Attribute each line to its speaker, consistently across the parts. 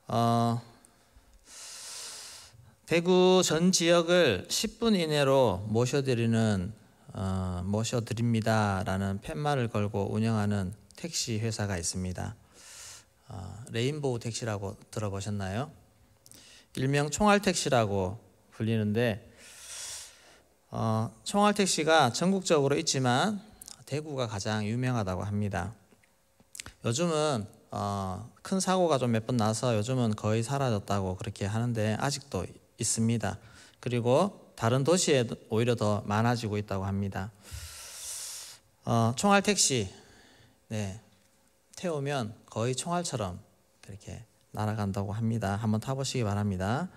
Speaker 1: 어, 대구 전 지역을 10분 이내로 모셔드립니다라는 팻말을 걸고 운영하는 택시 회사가 있습니다. 레인보우 택시라고 들어보셨나요? 일명 총알택시라고 불리는데 총알택시가 전국적으로 있지만 대구가 가장 유명하다고 합니다. 요즘은 큰 사고가 좀 몇 번 나서 요즘은 거의 사라졌다고 그렇게 하는데 아직도 있습니다. 그리고 다른 도시에 오히려 더 많아지고 있다고 합니다. 총알택시, 태우면 거의 총알처럼 그렇게 날아간다고 합니다. 한번 타보시기 바랍니다.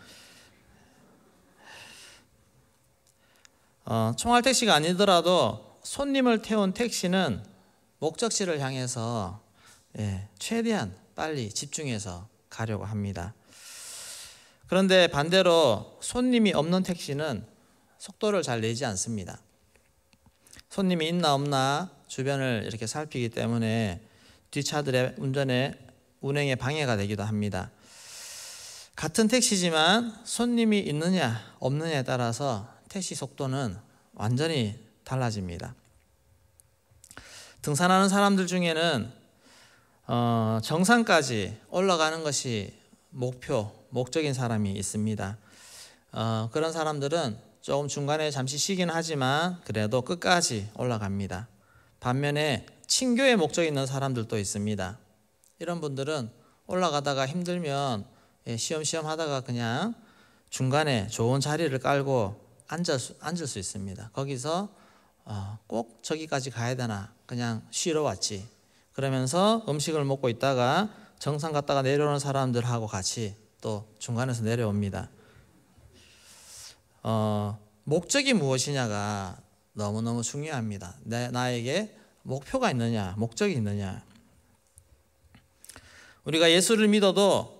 Speaker 1: 총알택시가 아니더라도 손님을 태운 택시는 목적지를 향해서 최대한 빨리 집중해서 가려고 합니다. 그런데 반대로 손님이 없는 택시는 속도를 잘 내지 않습니다. 손님이 있나 없나 주변을 이렇게 살피기 때문에 뒷차들의 운행에 방해가 되기도 합니다. 같은 택시지만 손님이 있느냐 없느냐에 따라서 택시 속도는 완전히 달라집니다. 등산하는 사람들 중에는 정상까지 올라가는 것이 목적인 사람이 있습니다. 그런 사람들은 조금 중간에 잠시 쉬긴 하지만 그래도 끝까지 올라갑니다. 반면에 친교의 목적이 있는 사람들도 있습니다. 이런 분들은 올라가다가 힘들면 쉬엄쉬엄 하다가 그냥 중간에 좋은 자리를 깔고 앉을 수 있습니다. 거기서 꼭 저기까지 가야 되나 그냥 쉬러 왔지 그러면서 음식을 먹고 있다가 정상 갔다가 내려오는 사람들하고 같이 또 중간에서 내려옵니다. 목적이 무엇이냐가 너무너무 중요합니다. 나에게 목표가 있느냐, 목적이 있느냐. 우리가 예수를 믿어도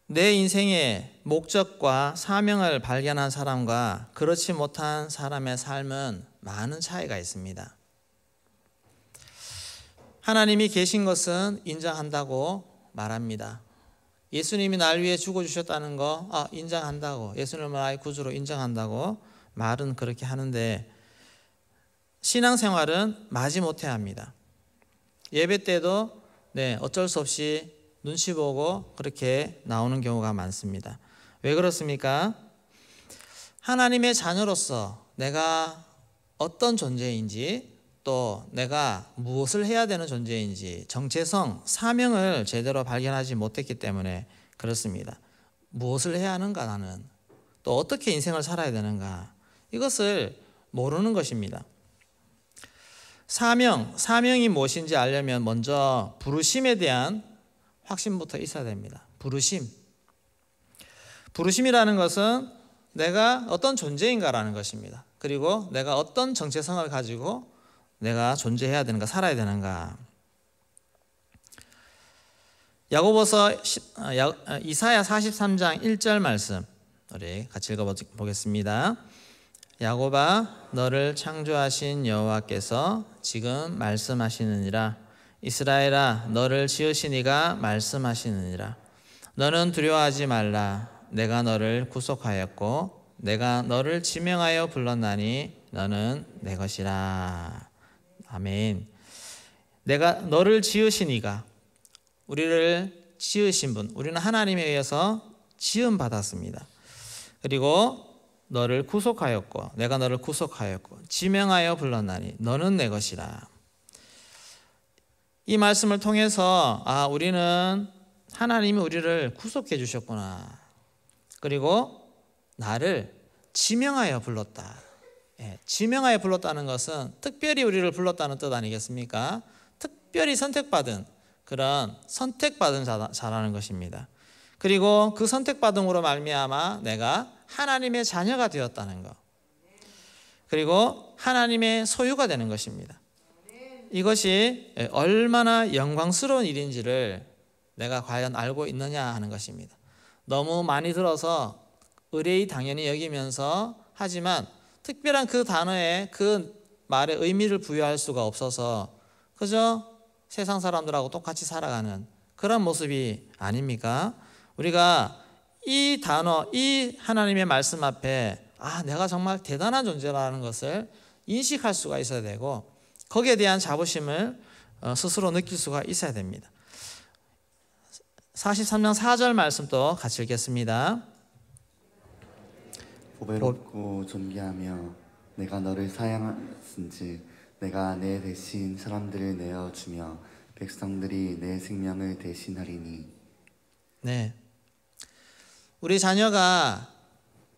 Speaker 1: 내 인생의 목적과 사명을 발견한 사람과 그렇지 못한 사람의 삶은 많은 차이가 있습니다. 하나님이 계신 것은 인정한다고 말합니다. 예수님이 날 위해 죽어주셨다는 거 인정한다고, 예수님을 나의 구주로 인정한다고 말은 그렇게 하는데 신앙생활은 마지못해 합니다. 예배 때도 어쩔 수 없이 눈치 보고 그렇게 나오는 경우가 많습니다. 왜 그렇습니까? 하나님의 자녀로서 내가 어떤 존재인지 또 내가 무엇을 해야 되는 존재인지 정체성, 사명을 제대로 발견하지 못했기 때문에 그렇습니다. 무엇을 해야 하는가 나는 또 어떻게 인생을 살아야 되는가 이것을 모르는 것입니다. 사명이 무엇인지 알려면 먼저 부르심에 대한 확신부터 있어야 됩니다. 부르심이라는 것은 내가 어떤 존재인가라는 것입니다. 그리고 내가 어떤 정체성을 가지고 내가 존재해야 되는가, 살아야 되는가. 이사야 43장 1절 말씀 우리 같이 읽어보겠습니다. 야곱아 너를 창조하신 여호와께서 지금 말씀하시느니라. 이스라엘아 너를 지으신 이가 말씀하시느니라. 너는 두려워하지 말라. 내가 너를 구속하였고 내가 너를 지명하여 불렀나니 너는 내 것이라. 아멘. 내가 너를 지으신 이가, 우리를 지으신 분, 우리는 하나님에 의해서 지음 받았습니다. 그리고 너를 구속하였고 내가 너를 구속하였고 지명하여 불렀나니 너는 내 것이라. 이 말씀을 통해서 우리는 하나님이 우리를 구속해 주셨구나. 그리고 나를 지명하여 불렀다. 지명하여 불렀다는 것은 특별히 우리를 불렀다는 뜻 아니겠습니까? 특별히 선택받은 그런 선택받은 자라는 것입니다. 그리고 그 선택받음으로 말미암아 내가 하나님의 자녀가 되었다는 것. 그리고 하나님의 소유가 되는 것입니다. 이것이 얼마나 영광스러운 일인지를 내가 과연 알고 있느냐 하는 것입니다. 너무 많이 들어서 의뢰의 당연히 여기면서 하지만 특별한 그 단어에 그 말에 의미를 부여할 수가 없어서 그저 세상 사람들하고 똑같이 살아가는 그런 모습이 아닙니까? 우리가 이 단어, 이 하나님의 말씀 앞에 내가 정말 대단한 존재라는 것을 인식할 수가 있어야 되고 거기에 대한 자부심을 스스로 느낄 수가 있어야 됩니다. 43장 4절 말씀 또 같이 읽겠습니다.
Speaker 2: 보배롭고 존귀하며 내가 너를 사랑하신즉 내가 내 대신 사람들을 내어주며 백성들이 내 생명을 대신하리니.
Speaker 1: 네, 우리 자녀가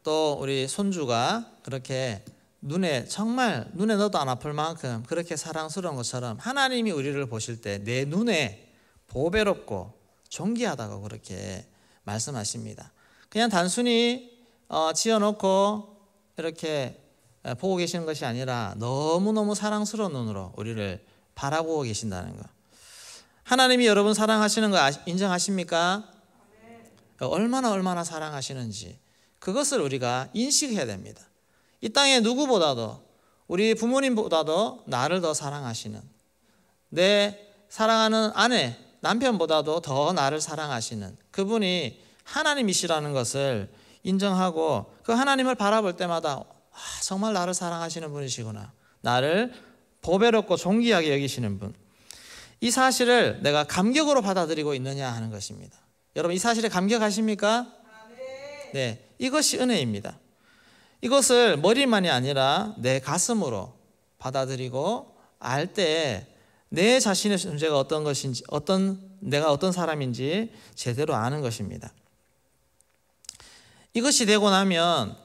Speaker 1: 또 우리 손주가 그렇게 정말 눈에 넣어도 안 아플 만큼 그렇게 사랑스러운 것처럼 하나님이 우리를 보실 때 내 눈에 보배롭고 존귀하다고 그렇게 말씀하십니다. 그냥 단순히 지어놓고 이렇게 보고 계시는 것이 아니라 너무너무 사랑스러운 눈으로 우리를 바라보고 계신다는 것. 하나님이 여러분 사랑하시는 거 인정하십니까? 얼마나 사랑하시는지 그것을 우리가 인식해야 됩니다. 이 땅에 누구보다도 우리 부모님보다도 나를 더 사랑하시는, 내 사랑하는 아내, 남편보다도 더 나를 사랑하시는 그분이 하나님이시라는 것을 인정하고 그 하나님을 바라볼 때마다 정말 나를 사랑하시는 분이시구나, 나를 보배롭고 존귀하게 여기시는 분, 이 사실을 내가 감격으로 받아들이고 있느냐 하는 것입니다. 여러분 이 사실에 감격하십니까? 네, 이것이 은혜입니다. 이것을 머리만이 아니라 내 가슴으로 받아들이고 알 때 내 자신의 존재가 어떤 것인지, 내가 어떤 사람인지 제대로 아는 것입니다. 이것이 되고 나면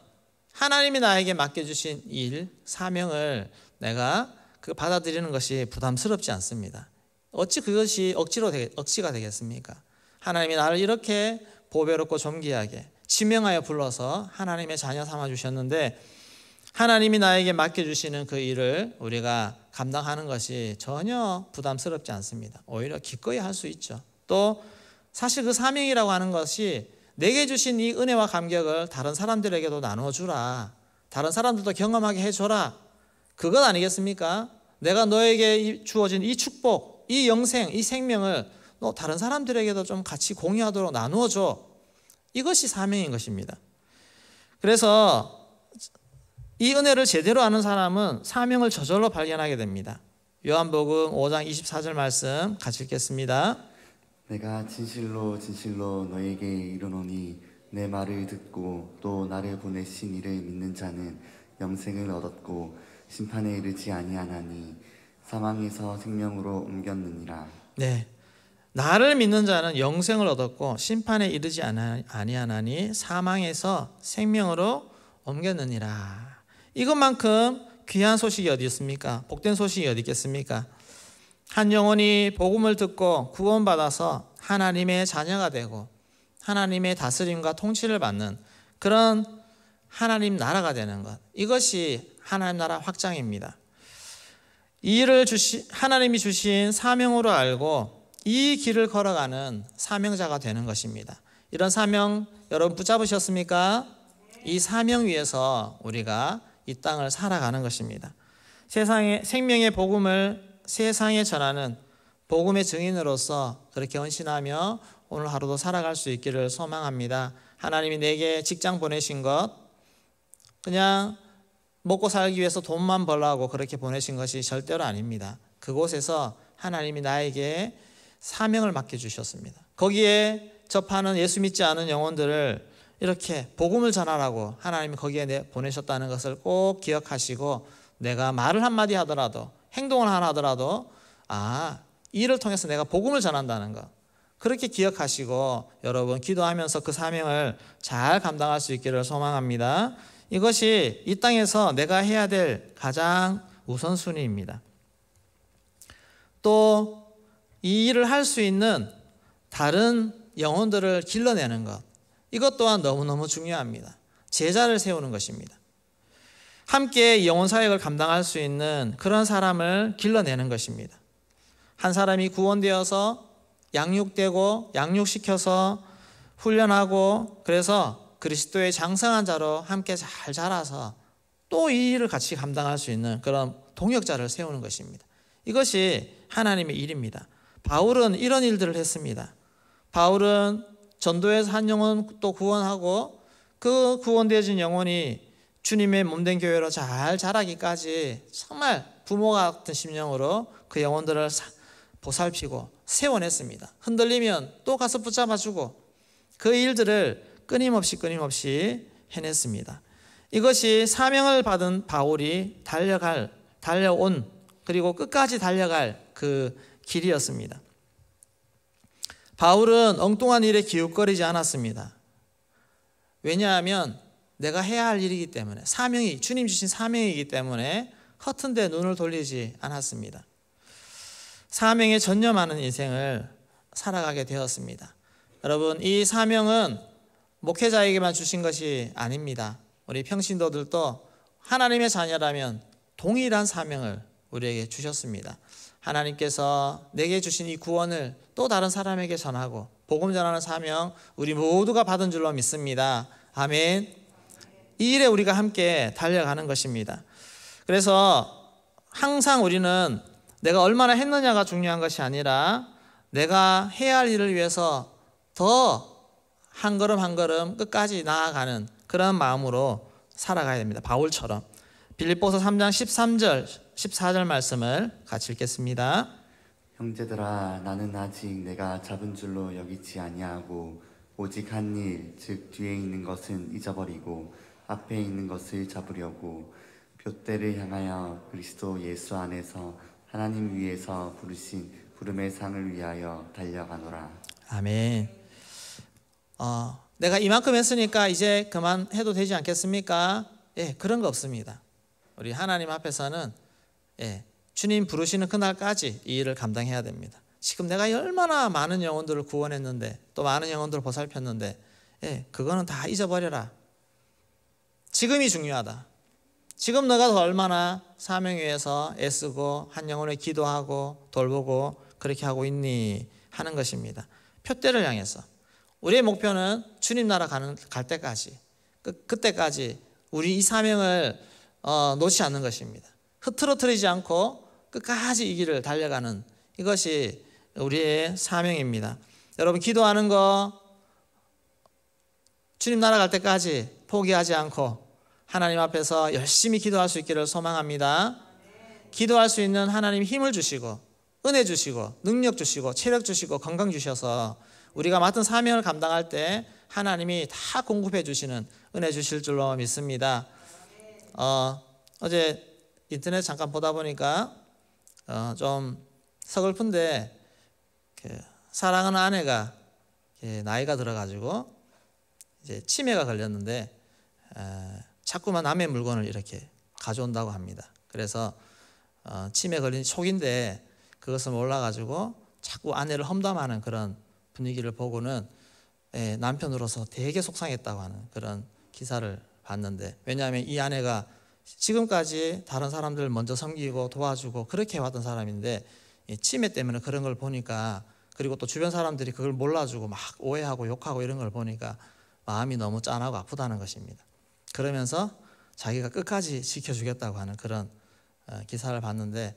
Speaker 1: 하나님이 나에게 맡겨주신 일, 사명을 내가 받아들이는 것이 부담스럽지 않습니다. 어찌 그것이 억지가 되겠습니까? 하나님이 나를 이렇게 보배롭고 존귀하게 지명하여 불러서 하나님의 자녀 삼아주셨는데 하나님이 나에게 맡겨주시는 그 일을 우리가 감당하는 것이 전혀 부담스럽지 않습니다. 오히려 기꺼이 할 수 있죠. 또 사실 그 사명이라고 하는 것이 내게 주신 이 은혜와 감격을 다른 사람들에게도 나눠주라, 다른 사람들도 경험하게 해줘라, 그것 아니겠습니까? 내가 너에게 주어진 이 축복, 이 영생, 이 생명을 너 다른 사람들에게도 좀 같이 공유하도록 나누어줘. 이것이 사명인 것입니다. 그래서 이 은혜를 제대로 아는 사람은 사명을 저절로 발견하게 됩니다. 요한복음 5장 24절 말씀 같이 읽겠습니다.
Speaker 2: 내가 진실로 진실로 너에게 이르노니 내 말을 듣고 또 나를 보내신 이를 믿는 자는 영생을 얻었고 심판에 이르지 아니하나니 사망에서 생명으로 옮겼느니라.
Speaker 1: 네, 나를 믿는 자는 영생을 얻었고 심판에 이르지 아니하나니 사망에서 생명으로 옮겼느니라. 이것만큼 귀한 소식이 어디 있습니까? 복된 소식이 어디 있겠습니까? 한 영혼이 복음을 듣고 구원받아서 하나님의 자녀가 되고 하나님의 다스림과 통치를 받는 그런 하나님 나라가 되는 것, 이것이 하나님 나라 확장입니다. 이 일을 하나님이 주신 사명으로 알고 이 길을 걸어가는 사명자가 되는 것입니다. 이런 사명 여러분 붙잡으셨습니까? 이 사명 위에서 우리가 이 땅을 살아가는 것입니다. 세상의 생명의 복음을 세상에 전하는 복음의 증인으로서 그렇게 헌신하며 오늘 하루도 살아갈 수 있기를 소망합니다. 하나님이 내게 직장 보내신 것 그냥 먹고 살기 위해서 돈만 벌라고 그렇게 보내신 것이 절대로 아닙니다. 그곳에서 하나님이 나에게 사명을 맡겨주셨습니다. 거기에 접하는 예수 믿지 않은 영혼들을 이렇게 복음을 전하라고 하나님이 거기에 보내셨다는 것을 꼭 기억하시고 내가 말을 한마디 하더라도 행동을 하나 하더라도 이 일을 통해서 내가 복음을 전한다는 것, 그렇게 기억하시고 여러분 기도하면서 그 사명을 잘 감당할 수 있기를 소망합니다. 이것이 이 땅에서 내가 해야 될 가장 우선순위입니다. 또 이 일을 할 수 있는 다른 영혼들을 길러내는 것, 이것 또한 너무너무 중요합니다. 제자를 세우는 것입니다. 함께 영혼 사역을 감당할 수 있는 그런 사람을 길러내는 것입니다. 한 사람이 구원되어서 양육되고 양육시켜서 훈련하고 그래서 그리스도의 장성한 자로 함께 잘 자라서 또 이 일을 같이 감당할 수 있는 그런 동역자를 세우는 것입니다. 이것이 하나님의 일입니다. 바울은 이런 일들을 했습니다. 바울은 전도에서 한 영혼 또 구원하고 그 구원되어진 영혼이 주님의 몸된 교회로 잘 자라기까지 정말 부모 같은 심령으로 그 영혼들을 보살피고 세워냈습니다. 흔들리면 또 가서 붙잡아주고 그 일들을 끊임없이 해냈습니다. 이것이 사명을 받은 바울이 달려온 그리고 끝까지 달려갈 그 길이었습니다. 바울은 엉뚱한 일에 기웃거리지 않았습니다. 왜냐하면 내가 해야 할 일이기 때문에, 주님 주신 사명이기 때문에 허튼 데 눈을 돌리지 않았습니다. 사명에 전념하는 인생을 살아가게 되었습니다. 여러분, 이 사명은 목회자에게만 주신 것이 아닙니다. 우리 평신도들도 하나님의 자녀라면 동일한 사명을 우리에게 주셨습니다. 하나님께서 내게 주신 이 구원을 또 다른 사람에게 전하고 복음 전하는 사명 우리 모두가 받은 줄로 믿습니다. 아멘. 이 일에 우리가 함께 달려가는 것입니다. 그래서 항상 우리는 내가 얼마나 했느냐가 중요한 것이 아니라 내가 해야 할 일을 위해서 더 한 걸음 한 걸음 끝까지 나아가는 그런 마음으로 살아가야 됩니다. 바울처럼. 빌립보서 3장 13절 14절 말씀을 같이 읽겠습니다.
Speaker 2: 형제들아, 나는 아직 내가 잡은 줄로 여기지 아니하고 오직 한 일, 즉 뒤에 있는 것은 잊어버리고 앞에 있는 것을 잡으려고 둯대를 향하여 그리스도 예수 안에서 하나님 위에서 부르신 부름의 상을 위하여 달려가노라.
Speaker 1: 아멘. 내가 이만큼 했으니까 이제 그만해도 되지 않겠습니까? 예, 그런 거 없습니다. 우리 하나님 앞에서는 주님 부르시는 그날까지 이 일을 감당해야 됩니다. 지금 내가 얼마나 많은 영혼들을 구원했는데 또 많은 영혼들을 보살폈는데 그거는 다 잊어버려라. 지금이 중요하다. 지금 너가 더 얼마나 사명 위해서 애쓰고 한 영혼을 기도하고 돌보고 그렇게 하고 있니 하는 것입니다. 푯대를 향해서 우리의 목표는 주님 나라 갈 때까지 그때까지 우리 이 사명을 놓지 않는 것입니다. 흐트러뜨리지 않고 끝까지 이 길을 달려가는 이것이 우리의 사명입니다. 여러분, 기도하는 거 주님 나라 갈 때까지 포기하지 않고 하나님 앞에서 열심히 기도할 수 있기를 소망합니다. 기도할 수 있는 하나님 힘을 주시고 은혜 주시고 능력 주시고 체력 주시고 건강 주셔서 우리가 맡은 사명을 감당할 때 하나님이 다 공급해 주시는 은혜 주실 줄로 믿습니다. 어제 인터넷 잠깐 보다 보니까 좀 서글픈데 사랑하는 아내가 나이가 들어가지고 이제 치매가 걸렸는데 자꾸만 남의 물건을 이렇게 가져온다고 합니다. 그래서 치매 걸린 초기인데 그것을 몰라가지고 자꾸 아내를 험담하는 그런 분위기를 보고는 남편으로서 되게 속상했다고 하는 그런 기사를 봤는데, 왜냐하면 이 아내가 지금까지 다른 사람들을 먼저 섬기고 도와주고 그렇게 해왔던 사람인데 치매 때문에 그런 걸 보니까, 그리고 또 주변 사람들이 그걸 몰라주고 막 오해하고 욕하고 이런 걸 보니까 마음이 너무 짠하고 아프다는 것입니다. 그러면서 자기가 끝까지 지켜주겠다고 하는 그런 기사를 봤는데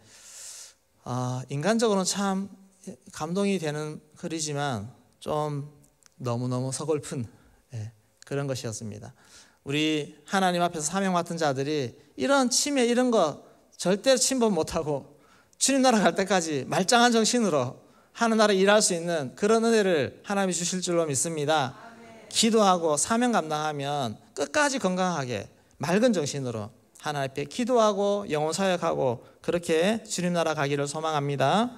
Speaker 1: 인간적으로는 참 감동이 되는 글이지만 좀 너무너무 서글픈 그런 것이었습니다. 우리 하나님 앞에서 사명 맡은 자들이 이런 치매 이런 거 절대 침범 못하고 주님 나라 갈 때까지 말짱한 정신으로 하늘나라 일할 수 있는 그런 은혜를 하나님이 주실 줄로 믿습니다. 기도하고 사명 감당하면 끝까지 건강하게 맑은 정신으로 하나님 앞에 기도하고 영혼 사역하고 그렇게 주님 나라 가기를 소망합니다.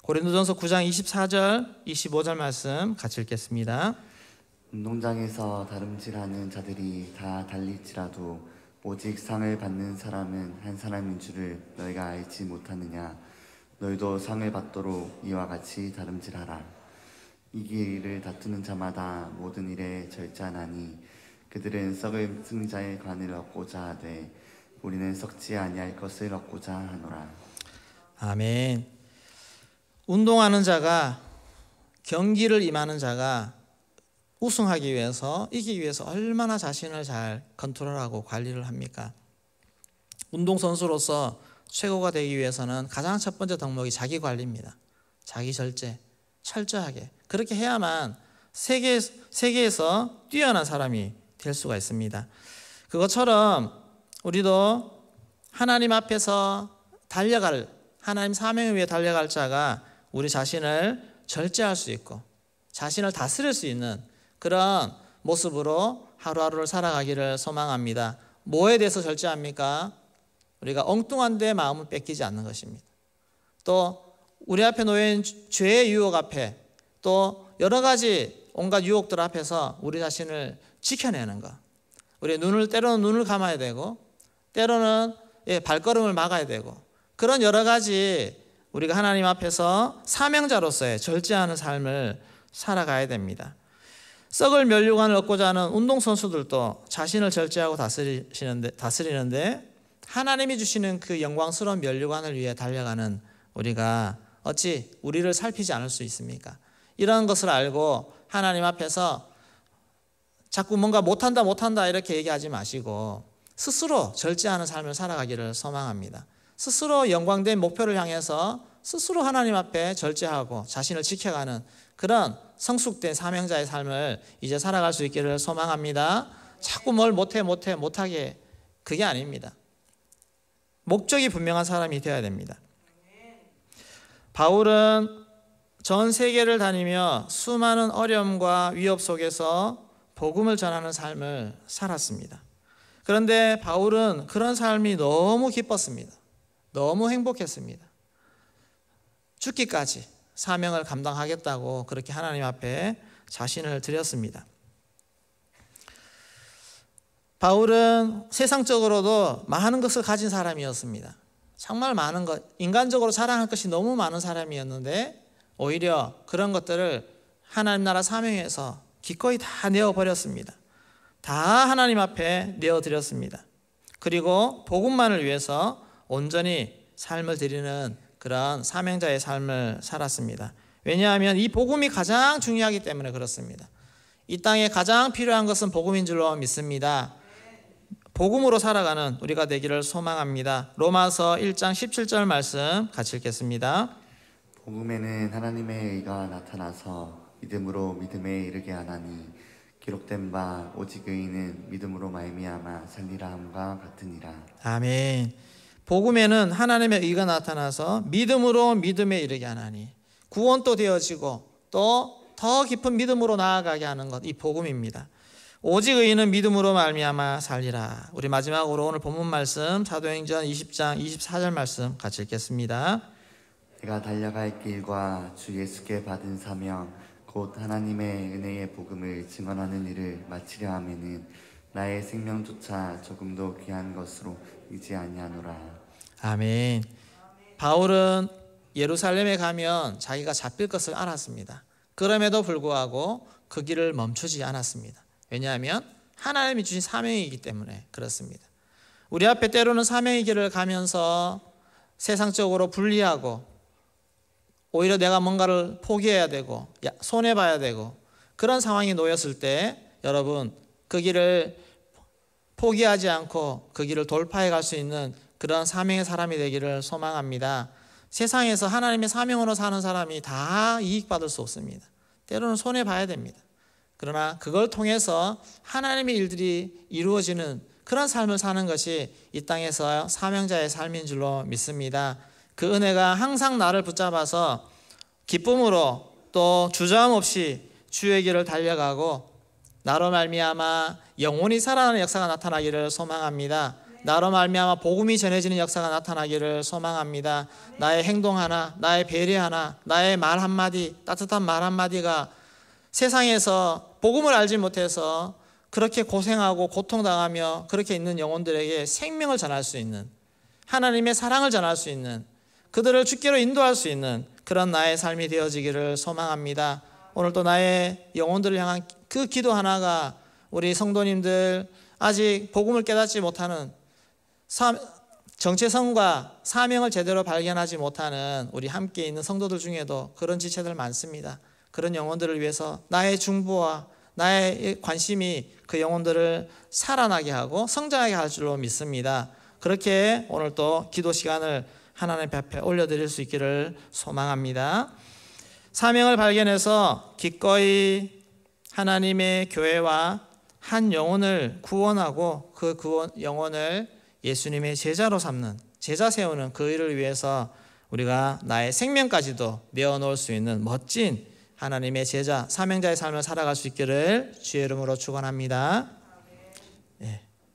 Speaker 1: 고린도전서 9장 24절 25절 말씀 같이 읽겠습니다.
Speaker 2: 운동장에서 다름질하는 자들이 다 달릴지라도 오직 상을 받는 사람은 한 사람인 줄을 너희가 알지 못하느냐. 너희도 상을 받도록 이와 같이 다름질하라. 이 길을 다투는 자마다 모든 일에 절제하나니 그들은 썩을 승자의 관을 얻고자 하되 우리는 썩지 아니할 것을 얻고자 하노라.
Speaker 1: 아멘. 운동하는 자가, 경기를 임하는 자가 우승하기 위해서, 이기기 위해서 얼마나 자신을 잘 컨트롤하고 관리를 합니까? 운동선수로서 최고가 되기 위해서는 가장 첫 번째 덕목이 자기 관리입니다. 자기 절제. 철저하게. 그렇게 해야만 세계에서 뛰어난 사람이 될 수가 있습니다. 그것처럼 우리도 하나님 앞에서 달려갈, 하나님 사명을 위해 달려갈 자가 우리 자신을 절제할 수 있고 자신을 다스릴 수 있는 그런 모습으로 하루하루를 살아가기를 소망합니다. 뭐에 대해서 절제합니까? 우리가 엉뚱한 데 마음을 뺏기지 않는 것입니다. 또 우리 앞에 놓인 죄의 유혹 앞에, 또 여러 가지 온갖 유혹들 앞에서 우리 자신을 지켜내는 것. 우리 때로는 눈을 감아야 되고 때로는 발걸음을 막아야 되고, 그런 여러 가지 우리가 하나님 앞에서 사명자로서의 절제하는 삶을 살아가야 됩니다. 썩을 면류관을 얻고자 하는 운동선수들도 자신을 절제하고 다스리는데 하나님이 주시는 그 영광스러운 면류관을 위해 달려가는 우리가 어찌 우리를 살피지 않을 수 있습니까? 이런 것을 알고 하나님 앞에서 자꾸 뭔가 못한다 이렇게 얘기하지 마시고 스스로 절제하는 삶을 살아가기를 소망합니다. 스스로 영광된 목표를 향해서 스스로 하나님 앞에 절제하고 자신을 지켜가는 그런 성숙된 사명자의 삶을 이제 살아갈 수 있기를 소망합니다. 자꾸 뭘 못하게, 그게 아닙니다. 목적이 분명한 사람이 되어야 됩니다. 바울은 전 세계를 다니며 수많은 어려움과 위협 속에서 복음을 전하는 삶을 살았습니다. 그런데 바울은 그런 삶이 너무 기뻤습니다. 너무 행복했습니다. 죽기까지 사명을 감당하겠다고 그렇게 하나님 앞에 자신을 드렸습니다. 바울은 세상적으로도 많은 것을 가진 사람이었습니다. 정말 많은 것, 인간적으로 자랑할 것이 너무 많은 사람이었는데 오히려 그런 것들을 하나님 나라 사명에서 기꺼이 다 내어버렸습니다. 다 하나님 앞에 내어드렸습니다. 그리고 복음만을 위해서 온전히 삶을 드리는 그런 사명자의 삶을 살았습니다. 왜냐하면 이 복음이 가장 중요하기 때문에 그렇습니다. 이 땅에 가장 필요한 것은 복음인 줄로 믿습니다. 복음으로 살아가는 우리가 되기를 소망합니다. 로마서 1장 17절 말씀 같이 읽겠습니다.
Speaker 2: 복음에는 하나님의 의가 나타나서 믿음으로 믿음에 이르게 하나니 기록된 바 오직 의인은 믿음으로 말미암아 살리라 함과 같으니라.
Speaker 1: 아멘. 복음에는 하나님의 의가 나타나서 믿음으로 믿음에 이르게 하나니 구원도 되어지고 또 더 깊은 믿음으로 나아가게 하는 것, 이 복음입니다. 오직 의인은 믿음으로 말미암아 살리라. 우리 마지막으로 오늘 본문 말씀 사도행전 20장 24절 말씀 같이 읽겠습니다.
Speaker 2: 내가 달려갈 길과 주 예수께 받은 사명 곧 하나님의 은혜의 복음을 증언하는 일을 마치려 하면은 나의 생명조차 조금도 귀한 것으로 여기지 아니하노라. 아멘.
Speaker 1: 바울은 예루살렘에 가면 자기가 잡힐 것을 알았습니다. 그럼에도 불구하고 그 길을 멈추지 않았습니다. 왜냐하면 하나님이 주신 사명이기 때문에 그렇습니다. 우리 앞에 때로는 사명의 길을 가면서 세상적으로 불리하고 오히려 내가 뭔가를 포기해야 되고 손해봐야 되고 그런 상황이 놓였을 때 여러분 그 길을 포기하지 않고 그 길을 돌파해 갈 수 있는 그런 사명의 사람이 되기를 소망합니다. 세상에서 하나님의 사명으로 사는 사람이 다 이익받을 수 없습니다. 때로는 손해봐야 됩니다. 그러나 그걸 통해서 하나님의 일들이 이루어지는 그런 삶을 사는 것이 이 땅에서 사명자의 삶인 줄로 믿습니다. 그 은혜가 항상 나를 붙잡아서 기쁨으로 또 주저함 없이 주의 길을 달려가고 나로 말미암아 영원히 살아나는 역사가 나타나기를 소망합니다. 나로 말미암아 복음이 전해지는 역사가 나타나기를 소망합니다. 나의 행동 하나, 나의 배려 하나, 나의 말 한마디, 따뜻한 말 한마디가 세상에서 복음을 알지 못해서 그렇게 고생하고 고통당하며 그렇게 있는 영혼들에게 생명을 전할 수 있는, 하나님의 사랑을 전할 수 있는, 그들을 주께로 인도할 수 있는 그런 나의 삶이 되어지기를 소망합니다. 오늘 또 나의 영혼들을 향한 그 기도 하나가 우리 성도님들 아직 복음을 깨닫지 못하는 정체성과 사명을 제대로 발견하지 못하는 우리 함께 있는 성도들 중에도 그런 지체들 많습니다. 그런 영혼들을 위해서 나의 중보와 나의 관심이 그 영혼들을 살아나게 하고 성장하게 할 줄로 믿습니다. 그렇게 오늘 또 기도 시간을 하나님 앞에 올려드릴 수 있기를 소망합니다. 사명을 발견해서 기꺼이 하나님의 교회와 한 영혼을 구원하고 그 영혼을 예수님의 제자로 삼는, 제자 세우는 그 일을 위해서 우리가 나의 생명까지도 내어놓을 수 있는 멋진 하나님의 제자, 사명자의 삶을 살아갈 수 있기를 주의 이름으로 축원합니다. 예.